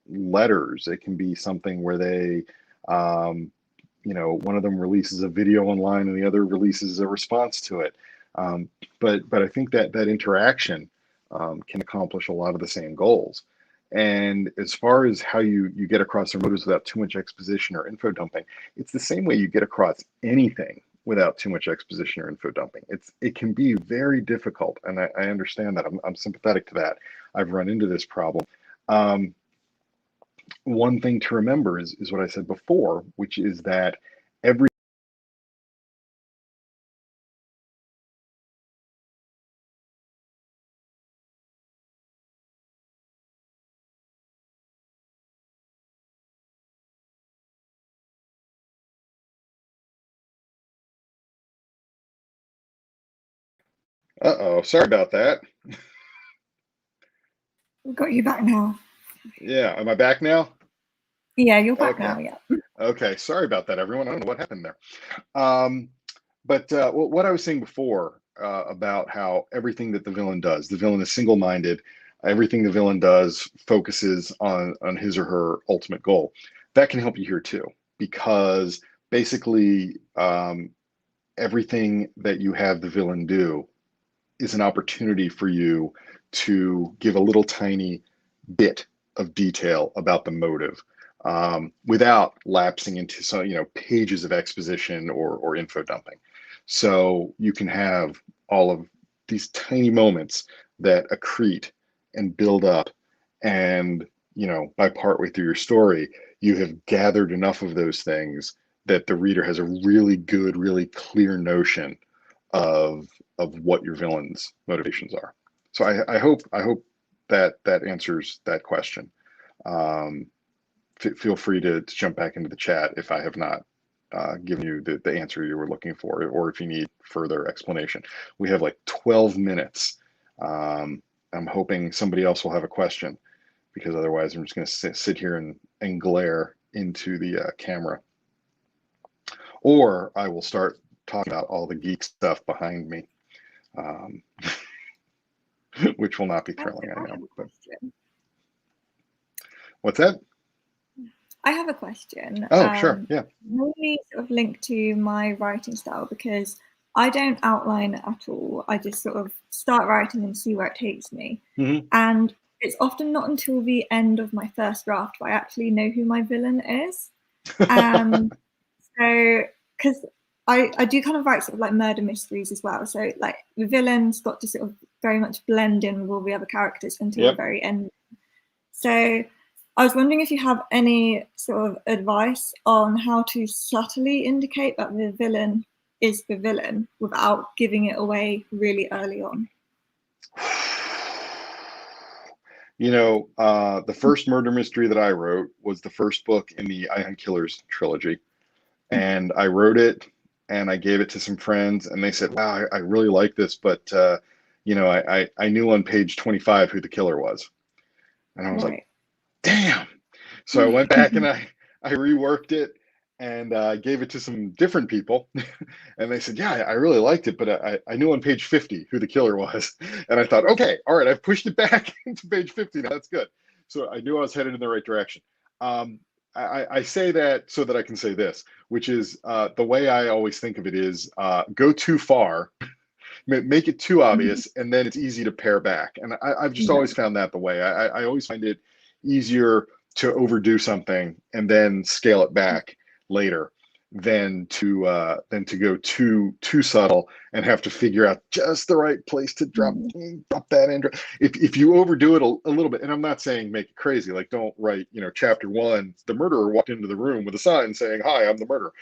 Speaker 2: letters. It can be something where they, one of them releases a video online and the other releases a response to it. But I think that interaction can accomplish a lot of the same goals. And as far as how you get across their motives without too much exposition or info dumping, it's the same way you get across anything without too much exposition or info dumping. It can be very difficult, and I understand that. I'm sympathetic to that. I've run into this problem. One thing to remember is what I said before, which is that every Uh-oh, sorry about that.
Speaker 1: We've got you back now.
Speaker 2: Yeah, am I back now?
Speaker 1: Yeah, you're back
Speaker 2: Okay.
Speaker 1: now, yeah.
Speaker 2: Okay, sorry about that, everyone. I don't know what happened there. But what I was saying before about how everything that the villain does, the villain is single-minded. Everything the villain does focuses on his or her ultimate goal. That can help you here too, because basically everything that you have the villain do is an opportunity for you to give a little tiny bit of detail about the motive, without lapsing into some, pages of exposition or info dumping. So you can have all of these tiny moments that accrete and build up, and by partway through your story, you have gathered enough of those things that the reader has a really good, really clear notion of what your villain's motivations are. So I hope that answers that question. Feel free to jump back into the chat if I have not given you the answer you were looking for, or if you need further explanation. We have like 12 minutes. I'm hoping somebody else will have a question, because otherwise I'm just going to sit here and glare into the camera. Or I will start talking about all the geek stuff behind me, which will not be thrilling, I know. But what's that?
Speaker 1: I have a question.
Speaker 2: Oh, sure. Yeah.
Speaker 1: Really sort of linked to my writing style, because I don't outline at all. I just sort of start writing and see where it takes me.
Speaker 2: Mm-hmm.
Speaker 1: And it's often not until the end of my first draft I actually know who my villain is. So, because I do kind of write sort of like murder mysteries as well. So like the villain's got to sort of very much blend in with all the other characters until the very end. So I was wondering if you have any sort of advice on how to subtly indicate that the villain is the villain without giving it away really early on.
Speaker 2: The first murder mystery that I wrote was the first book in the I Hunt Killers trilogy. And I wrote it and I gave it to some friends, and they said, wow, I really like this, but I knew on page 25 who the killer was. And I was like, damn. So I went back and I reworked it and gave it to some different people. And they said, yeah, I really liked it, but I knew on page 50 who the killer was. And I thought, okay, all right, I've pushed it back into page 50 now. That's good. So I knew I was headed in the right direction. I say that so that I can say this, which is the way I always think of it is go too far make it too obvious, and then it's easy to pare back. And I've just
Speaker 1: Yeah.
Speaker 2: always found that the way. I always find it easier to overdo something and then scale it back later than to go too subtle and have to figure out just the right place to drop that in. If you overdo it a little bit, and I'm not saying make it crazy, like don't write, chapter 1, the murderer walked into the room with a sign saying, "Hi, I'm the murderer."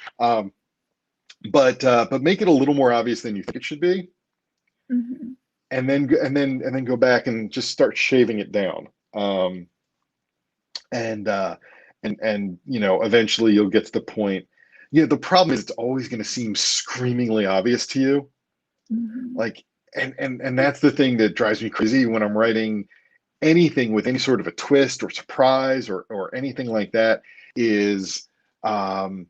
Speaker 2: But make it a little more obvious than you think it should be,
Speaker 1: Mhm.
Speaker 2: and then go back and just start shaving it down. And eventually you'll get to the point. The problem is it's always going to seem screamingly obvious to you.
Speaker 1: Mhm.
Speaker 2: Like, and that's the thing that drives me crazy when I'm writing anything with any sort of a twist or surprise or anything like that. Is I'm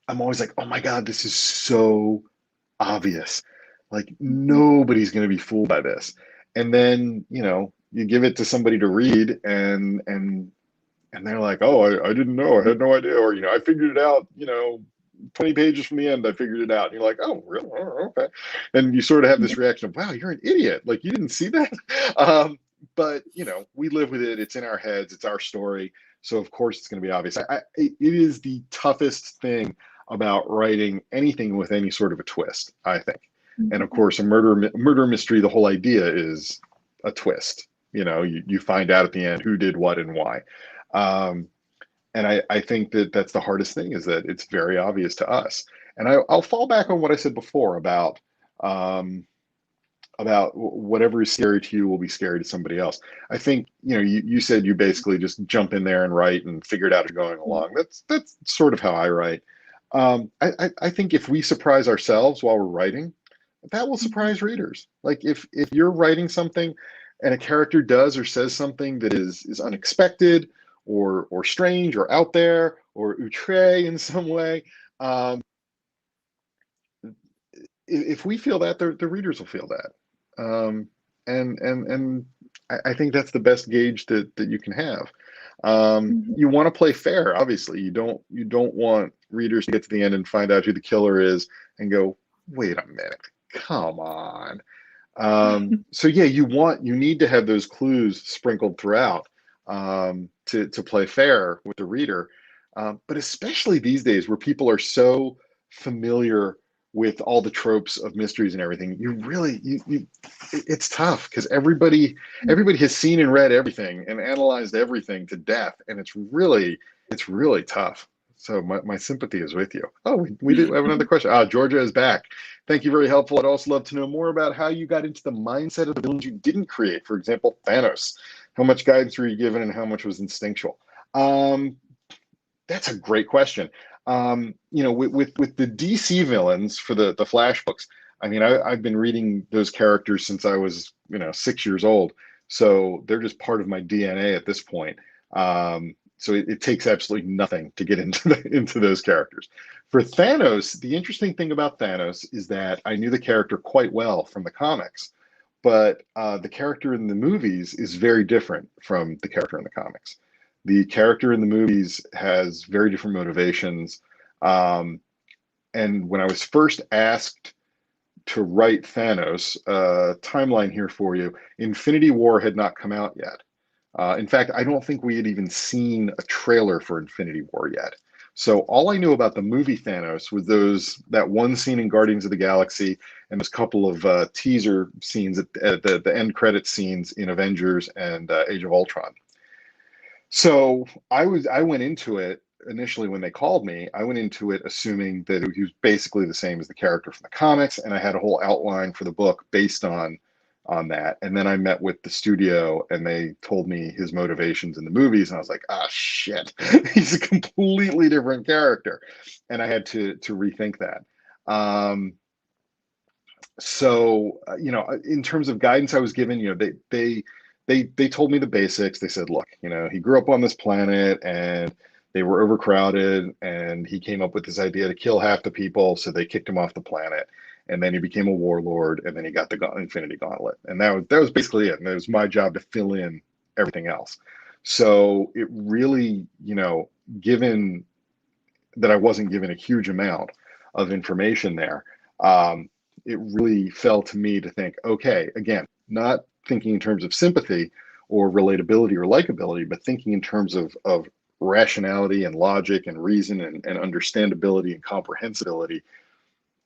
Speaker 2: always like, oh my God, this is so obvious. Like
Speaker 1: Mhm.
Speaker 2: nobody's going to be fooled by this. And then, you give it to somebody to read, and they're like, oh, I didn't know. I had no idea. Or, I figured it out, 20 pages from the end, I figured it out. And you're like, oh, really? Oh, okay. And you sort of have this reaction of, wow, you're an idiot. Like, you didn't see that? But, we live with it. It's in our heads. It's our story. So, of course, it's going to be obvious. It is the toughest thing about writing anything with any sort of a twist, I think. And, of
Speaker 1: Mhm.
Speaker 2: course, a murder mystery, the whole idea is a twist. You find out at the end who did what and why. Um, and I think that that's the hardest thing, is that it's very obvious to us. And I'll fall back on what I said before um, about whatever is scary to you will be scary to somebody else. I think, you said you basically just jump in there and write and figure it out as you're going along. That's sort of how I write. I think if we surprise ourselves while we're writing, that will
Speaker 1: Mhm.
Speaker 2: surprise readers. Like if you're writing something and a character does or says something that is unexpected or strange or out there or outre in some way, um, if we feel that, the readers will feel that. And I think that's the best gauge that you can have.
Speaker 1: Mhm.
Speaker 2: You want to play fair, obviously. You don't want readers to get to the end and find out who the killer is and go, wait a minute, come on. So yeah, you need to have those clues sprinkled throughout, to play fair with the reader. But especially these days where people are so familiar with all the tropes of mysteries and everything, it's tough because everybody has seen and read everything and analyzed everything to death, and it's really tough. So my sympathy is with you. Oh, we do have another question. Georgia is back. Thank you, very helpful. I'd also love to know more about how you got into the mindset of the villains you didn't create. For example, Thanos. How much guidance were you given, and how much was instinctual? Um, that's a great question. With the DC villains for the Flash books, I mean, I've been reading those characters since I was 6 years old, so they're just part of my DNA at this point. So it takes absolutely nothing to get into those characters. For Thanos, the interesting thing about Thanos is that I knew the character quite well from the comics, but the character in the movies is very different from the character in the comics. The character in the movies has very different motivations. Um, and when I was first asked to write Thanos, timeline here for you, Infinity War had not come out yet. In fact, I don't think we had even seen a trailer for Infinity War yet. So all I knew about the movie Thanos was that one scene in Guardians of the Galaxy and those couple of teaser scenes at the end credit scenes in Avengers and Age of Ultron. So I went into it initially when they called me. I went into it assuming that he was basically the same as the character from the comics, and I had a whole outline for the book based on that. And then I met with the studio, and they told me his motivations in the movies, and I was like, ah, shit, he's a completely different character, and I had to rethink that. So in terms of guidance I was given, they told me the basics. They said, look, he grew up on this planet and they were overcrowded, and he came up with this idea to kill half the people, so they kicked him off the planet. And then he became a warlord, and then he got the Infinity Gauntlet, and that was basically it. And it was my job to fill in everything else. So it really, given that I wasn't given a huge amount of information there, um, it really fell to me to think, okay, again, not thinking in terms of sympathy or relatability or likability, but thinking in terms of rationality and logic and reason and understandability and comprehensibility.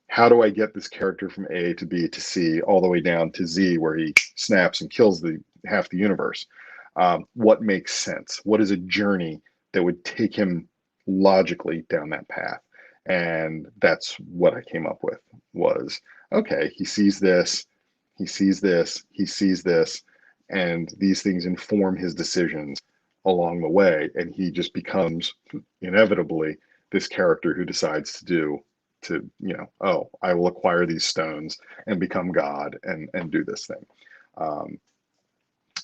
Speaker 2: How do I get this character from A to B to C all the way down to Z, where he snaps and kills the half the universe? What makes sense? What is a journey that would take him logically down that path? And that's what I came up with was, okay, he sees this, he sees this, he sees this, and these things inform his decisions along the way. And he just becomes inevitably this character who decides oh, I will acquire these stones and become God and do this thing.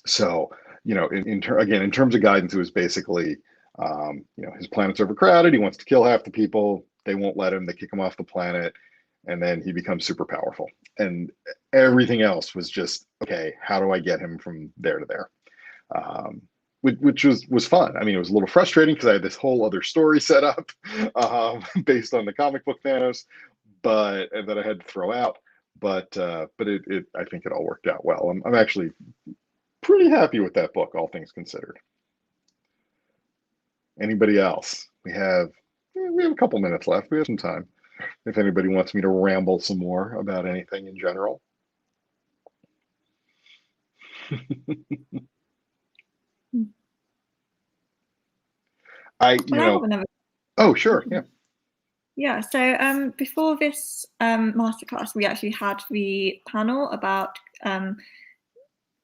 Speaker 2: So, again, in terms of guidance, it was basically, his planet's overcrowded. He wants to kill half the people. They won't let him. They kick him off the planet. And then he becomes super powerful. And everything else was just, okay, how do I get him from there to there? Which was fun. I mean, it was a little frustrating because I had this whole other story set up based on the comic book Thanos, and that I had to throw out. But I think it all worked out well. I'm actually pretty happy with that book, all things considered. Anybody else? We have a couple minutes left. We have some time. If anybody wants me to ramble some more about anything in general. Oh, sure. Yeah.
Speaker 1: Yeah. So before this masterclass, we actually had the panel about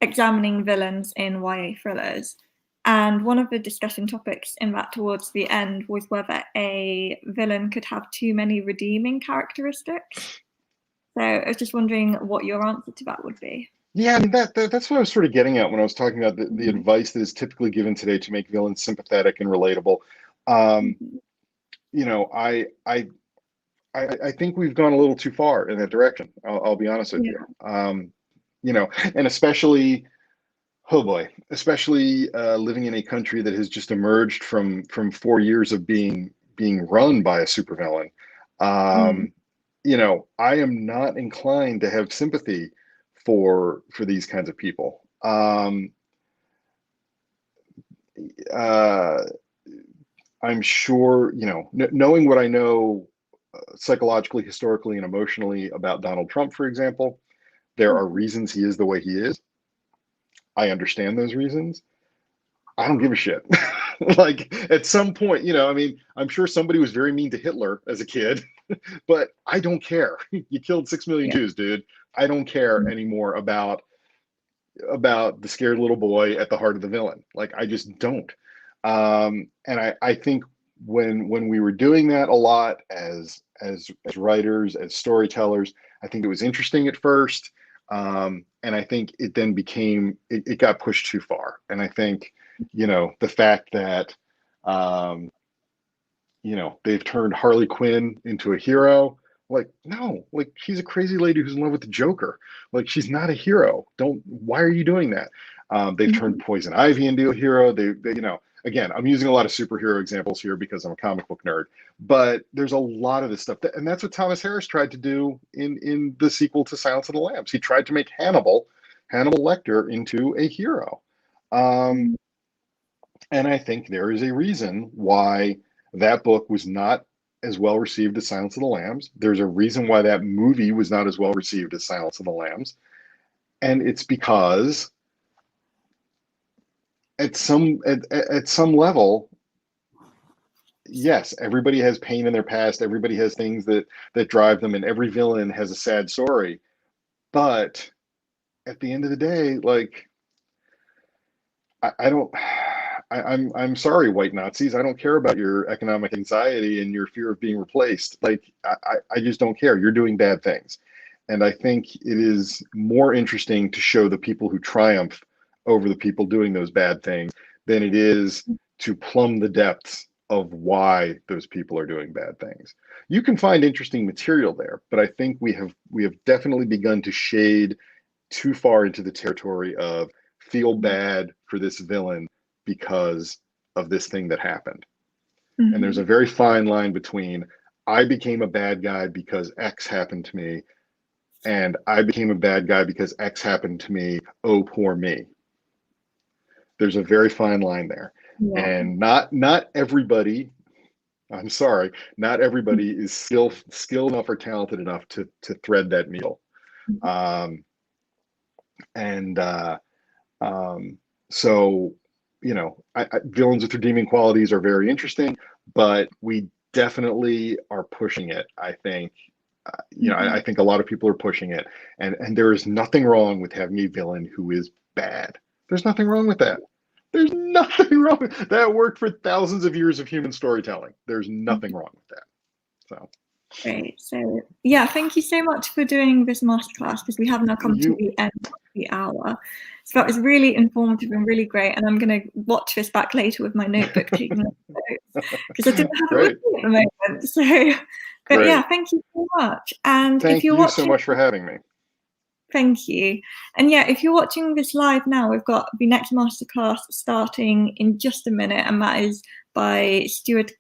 Speaker 1: examining villains in YA thrillers. And one of the discussion topics in that towards the end was whether a villain could have too many redeeming characteristics. So I was just wondering what your answer to that would be.
Speaker 2: Yeah, I mean, that's what I was sort of getting at when I was talking about the advice that is typically given today to make villains sympathetic and relatable. I think we've gone a little too far in that direction. I'll be honest with you. And especially, oh boy, especially living in a country that has just emerged from 4 years of being run by a supervillain. I am not inclined to have sympathy for these kinds of people. I'm sure, knowing what I know psychologically, historically, and emotionally about Donald Trump, for example, there are reasons he is the way he is. I understand those reasons. I don't give a shit. Like at some point, I'm sure somebody was very mean to Hitler as a kid, but I don't care. You killed 6 million Jews, dude. I don't care anymore about the scared little boy at the heart of the villain. Like I just don't. And I think when we were doing that a lot as writers, as storytellers, I think it was interesting at first. And I think it then it got pushed too far. And I think, the fact that, they've turned Harley Quinn into a hero. Like, no, like she's a crazy lady who's in love with the Joker. Like she's not a hero. Why are you doing that? They've turned Poison Ivy into a hero. They again, I'm using a lot of superhero examples here because I'm a comic book nerd, but there's a lot of this stuff and that's what Thomas Harris tried to do in the sequel to Silence of the Lambs. He tried to make Hannibal Lecter into a hero. And I think there is a reason why that book was not as well received as Silence of the Lambs. There's a reason why that movie was not as well received as Silence of the Lambs. And it's because at some level, yes, everybody has pain in their past. Everybody has things that drive them, and every villain has a sad story. But at the end of the day, like I'm sorry, white Nazis. I don't care about your economic anxiety and your fear of being replaced. Like, I just don't care. You're doing bad things. And I think it is more interesting to show the people who triumph over the people doing those bad things than it is to plumb the depths of why those people are doing bad things. You can find interesting material there, but I think we have definitely begun to shade too far into the territory of feel bad for this villain because of this thing that happened. And there's a very fine line between I became a bad guy because X happened to me and I became a bad guy because X happened to me. Oh, poor me. There's a very fine line there.
Speaker 1: Yeah.
Speaker 2: And not everybody, I'm sorry, not everybody is skilled enough or talented enough to thread that needle. Um, and so, you know, villains with redeeming qualities are very interesting, but we definitely are pushing it. I think, you know, I think a lot of people are pushing it, and there is nothing wrong with having a villain who is bad. There's nothing wrong with that. There's nothing wrong with that. Worked for thousands of years of human storytelling. There's nothing wrong with that. So.
Speaker 1: Great. So yeah, thank you so much for doing this masterclass, because we have now come to the end of the hour. So that was really informative and really great. And I'm going to watch this back later with my notebook, taking notes, because I didn't have it with me at the moment. So, but yeah, thank you so much. And
Speaker 2: thank
Speaker 1: if you're
Speaker 2: you
Speaker 1: watching,
Speaker 2: so much for having me.
Speaker 1: Thank you. And yeah, if you're watching this live now, we've got the next masterclass starting in just a minute, and that is by Stuart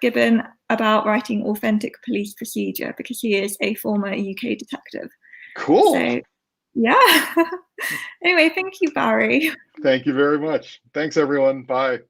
Speaker 1: Gibbon about writing authentic police procedure, because he is a former UK detective.
Speaker 2: Cool.
Speaker 1: So, yeah. Anyway, thank you, Barry.
Speaker 2: Thank you very much. Thanks, everyone. Bye.